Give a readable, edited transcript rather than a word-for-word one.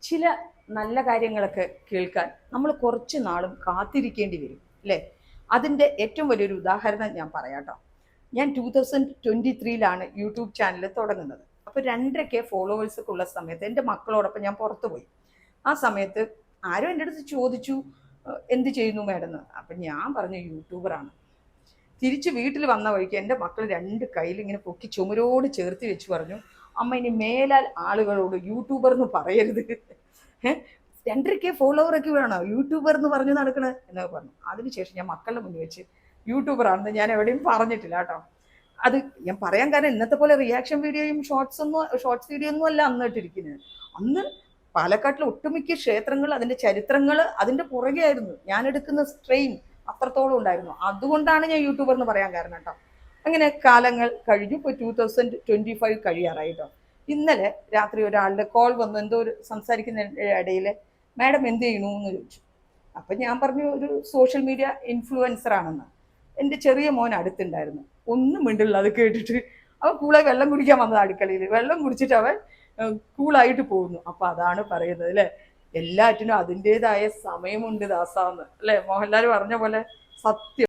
ചില നല്ല കാര്യങ്ങളൊക്കെ കേൾക്കാൻ നമ്മൾ കുറച്ച് നാളും കാത്തിരിക്കേണ്ടി വരും അല്ലേ? അതിൻ്റെ ഏറ്റവും വലിയൊരു ഉദാഹരണം ഞാൻ പറയാട്ടോ. ഞാൻ 2023 യൂട്യൂബ് ചാനൽ തുടങ്ങുന്നത്. അപ്പോൾ 2.5K ഫോളോവേഴ്സൊക്കെ ഉള്ള സമയത്ത് എൻ്റെ മക്കളോടൊപ്പം ഞാൻ പുറത്തു പോയി. ആ സമയത്ത് ആരും എൻ്റെ അടുത്ത് ചോദിച്ചു, എന്ത് ചെയ്യുന്നു മാഡം എന്ന്. അപ്പം ഞാൻ പറഞ്ഞു യൂട്യൂബറാണ്. തിരിച്ച് വീട്ടിൽ വന്ന വഴിക്ക് എൻ്റെ മക്കൾ 2 കയ്യിൽ ഇങ്ങനെ പൊക്കി ചുമരോട് ചേർത്ത് വെച്ച് പറഞ്ഞു, അമ്മ ഇനി മേലാൽ ആളുകളോട് യൂട്യൂബർ എന്ന് പറയരുത്. 2.5K ഫോളോവറൊക്കെ വേണോ യൂട്യൂബർ എന്ന് പറഞ്ഞു നടക്കണേ എന്നൊക്കെ പറഞ്ഞു. അതിനുശേഷം ഞാൻ മക്കളുടെ മുന്നിൽ വെച്ച് യൂട്യൂബറാണെന്ന് ഞാൻ എവിടെയും പറഞ്ഞിട്ടില്ല കേട്ടോ. അത് ഞാൻ പറയാൻ കാരണം ഇന്നത്തെ പോലെ റിയാക്ഷൻ വീഡിയോയും ഷോർട്സ് വീഡിയോ ഒന്നും അല്ല അന്ന് ഇട്ടിരിക്കുന്നത്. അന്ന് പാലക്കാട്ടിലെ ഒട്ടുമിക്ക ക്ഷേത്രങ്ങൾ, അതിൻ്റെ ചരിത്രങ്ങൾ അതിൻ്റെ പുറകെ ആയിരുന്നു. ഞാൻ എടുക്കുന്ന സ്ട്രെയിൻ അത്രത്തോളം ഉണ്ടായിരുന്നു. അതുകൊണ്ടാണ് ഞാൻ യൂട്യൂബർ എന്ന് പറയാൻ കാരണം കേട്ടോ. അങ്ങനെ കാലങ്ങൾ കഴിഞ്ഞു. ഇപ്പോൾ 2025 കഴിയാറായി കേട്ടോ. ഇന്നലെ രാത്രി ഒരാളുടെ കോൾ വന്നു. എന്തോ ഒരു സംസാരിക്കുന്ന ഇടയിൽ മാഡം എന്ത് ചെയ്യണു എന്ന് ചോദിച്ചു. അപ്പം ഞാൻ പറഞ്ഞു ഒരു സോഷ്യൽ മീഡിയ ഇൻഫ്ലുവൻസർ ആണെന്ന്. എൻ്റെ ചെറിയ മോൻ അടുത്തുണ്ടായിരുന്നു. ഒന്നും മിണ്ടില്ല. അത് കേട്ടിട്ട് അവൻ കൂളായി വെള്ളം കുടിക്കാൻ വന്നത് അടുക്കളയിൽ. വെള്ളം കുടിച്ചിട്ട് അവൻ കൂളായിട്ട് പോകുന്നു. അപ്പം അതാണ് പറയുന്നത് അല്ലേ, എല്ലാറ്റിനും അതിൻ്റെതായ സമയമുണ്ട് ദാസാന്ന് അല്ലേ, മോഹൻലാൽ പറഞ്ഞ പോലെ. സത്യം.